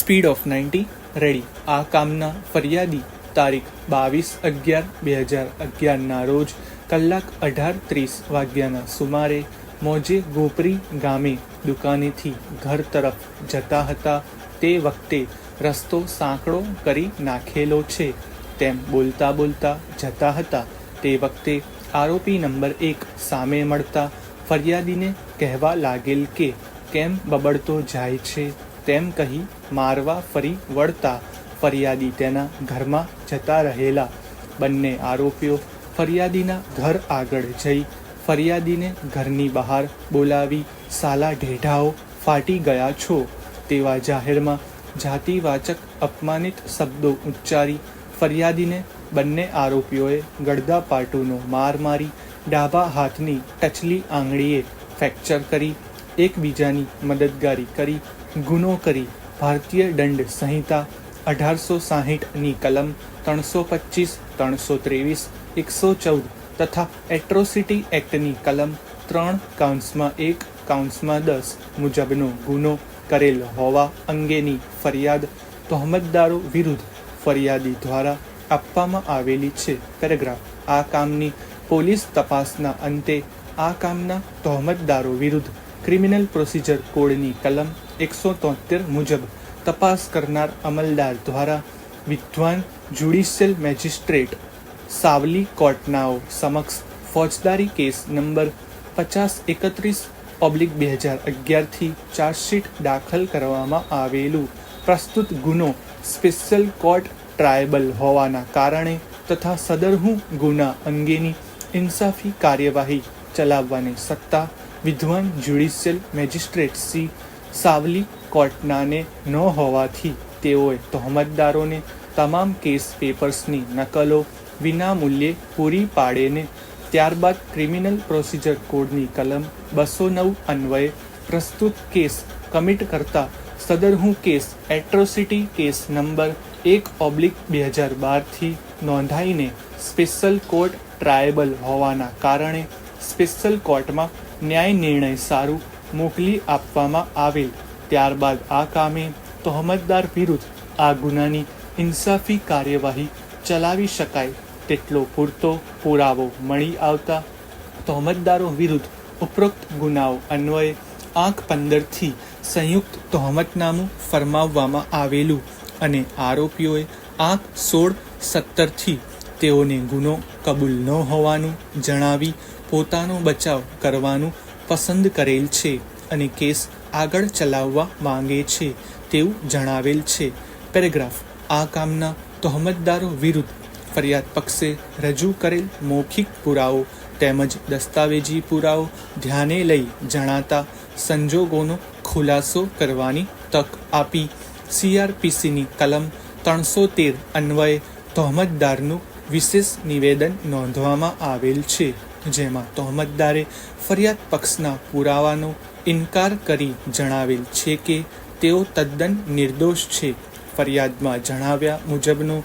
Speed of 90 ready. આ કામના ફરિયાદી તારીખ 22/11/2011 રોજ કલાક 18:30 વાગ્યાના સુમારે મોજે ગોપરી ગામે દુકાનેથી ઘર તરફ જતા હતા. તે વખતે રસ્તો સાંકડો કરી નાખેલો છે તેમ બોલતા બોલતા જતા હતા. તે વખતે આરોપી નંબર 1 સામે મળતા ફરિયાદીને કહેવા લાગેલ કે કેમ બબડતો જાય છે તેમ કહી મારવા ફરી વળતા ફરિયાદી તેના ઘરમાં જતા રહેલા. બંને આરોપીઓ ફરિયાદીના ઘર આગળ જઈ ફરિયાદીને ઘરની બહાર બોલાવી સાલા ઢેઢાઓ ફાટી ગયા છો તેવા જાહેરમાં જાતિવાચક અપમાનિત શબ્દો ઉચ્ચારી ફરિયાદીને બંને આરોપીઓએ ગળદાપાટુનો માર મારી ડાબા હાથની ટચલી આંગળીએ ફ્રેક્ચર કરી એકબીજાની મદદગારી કરી ગુનો કરી ભારતીય દંડ સંહિતા 1860ની કલમ 325, 323, 114 તથા એટ્રોસિટી એક્ટની કલમ 3(1) 10 મુજબનો ગુનો કરેલ હોવા અંગેની ફરિયાદ તહોમતદારો વિરુદ્ધ ફરિયાદી દ્વારા આપવામાં આવેલી છે. પેરેગ્રાફ. આ કામની પોલીસ તપાસના અંતે આ કામના તહોમતદારો વિરુદ્ધ ક્રિમિનલ પ્રોસિજર કોડની કલમ 173 મુજબ તપાસ કરનાર અમલદાર દ્વારા વિદ્વાન જ્યુડિશિયલ મેજિસ્ટ્રેટ સાવલી કોર્ટનાઓ સમક્ષ ફોજદારી કેસ નંબર 5031/2011 થી ચાર્જશીટ દાખલ કરવામાં આવેલું. પ્રસ્તુત ગુનો સ્પેશિયલ કોર્ટ ટ્રાયબલ હોવાના કારણે તથા સદરહુ ગુના અંગેની ઇન્સાફી કાર્યવાહી ચલાવવાની સત્તા વિદ્વાન જ્યુડિશિયલ મેજિસ્ટ્રેટ શ્રી સાવલી કોર્ટનાને ન હોવાથી તેઓએ તહોમતદારોને તમામ કેસ પેપર્સની નકલો વિનામૂલ્યે પૂરી પાડેને ત્યારબાદ ક્રિમિનલ પ્રોસિજર કોડની કલમ 209 અન્વયે પ્રસ્તુત કેસ કમિટ કરતા સદરહુ કેસ એટ્રોસિટી કેસ નંબર 1/2012 થી નોંધાઈને સ્પેશિયલ કોર્ટ ટ્રાયબલ હોવાના કારણે સ્પેશિયલ કોર્ટમાં ન્યાય નિર્ણય સારું મોકલી આપવામાં આવેલ. ત્યારબાદ આ કામે તહોમતદાર વિરુદ્ધ આ ગુનાની ઇન્સાફી કાર્યવાહી ચલાવી શકાય તેટલો પૂરતો પુરાવો મળી આવતા તહોમતદારો વિરુદ્ધ ઉપરોક્ત ગુનાઓ અન્વયે આંક 15 થી સંયુક્ત તહોમતનામું ફરમાવવામાં આવેલું અને આરોપીઓએ આંક 16-17 થી તેઓને ગુનો કબૂલ ન હોવાનું જણાવી પોતાનો બચાવ કરવાનું પસંદ કરેલ છે અને કેસ આગળ ચલાવવા માંગે છે તેવું જણાવેલ છે. પેરેગ્રાફ. આ કામના તહોમતદારો વિરુદ્ધ ફરિયાદ પક્ષે રજૂ કરેલ મૌખિક પુરાવો તેમજ દસ્તાવેજી પુરાવો ધ્યાને લઈ જણાતા સંજોગોનો ખુલાસો કરવાની તક આપી CRPCની કલમ 313 અન્વયે તહોમતદારનું વિશેષ નિવેદન નોંધવામાં આવેલ છે, જેમાં તહોમતદારે ફરિયાદ પક્ષના પુરાવાનો ઇનકાર કરી જણાવેલ છે કે તેઓ તદ્દન નિર્દોષ છે. ફરિયાદમાં જણાવ્યા મુજબનો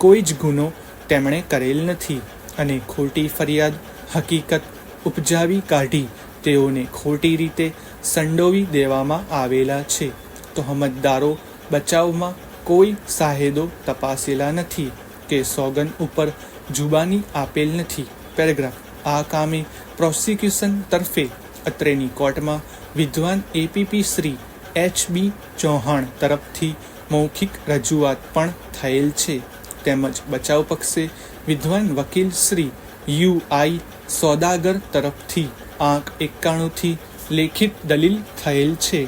કોઈ જ ગુનો તેમણે કરેલ નથી અને ખોટી ફરિયાદ હકીકત ઉપજાવી કાઢી તેઓને ખોટી રીતે સંડોવી દેવામાં આવેલા છે. તહોમતદારો બચાવમાં કોઈ સાહેદો તપાસેલા નથી કે સોગન ઉપર જુબાની આપેલ નથી. પેરેગ્રાફ. આ કામે પ્રોસિક્યુશન તરફે અત્રેની કોર્ટમાં વિદ્વાન APP શ્રી HB ચૌહાણ તરફથી મૌખિક રજૂઆત પણ થયેલ છે તેમજ બચાવ પક્ષે વિદ્વાન વકીલ શ્રી UI સોદાગર તરફથી આંક 91 થી લેખિત દલીલ થયેલ છે.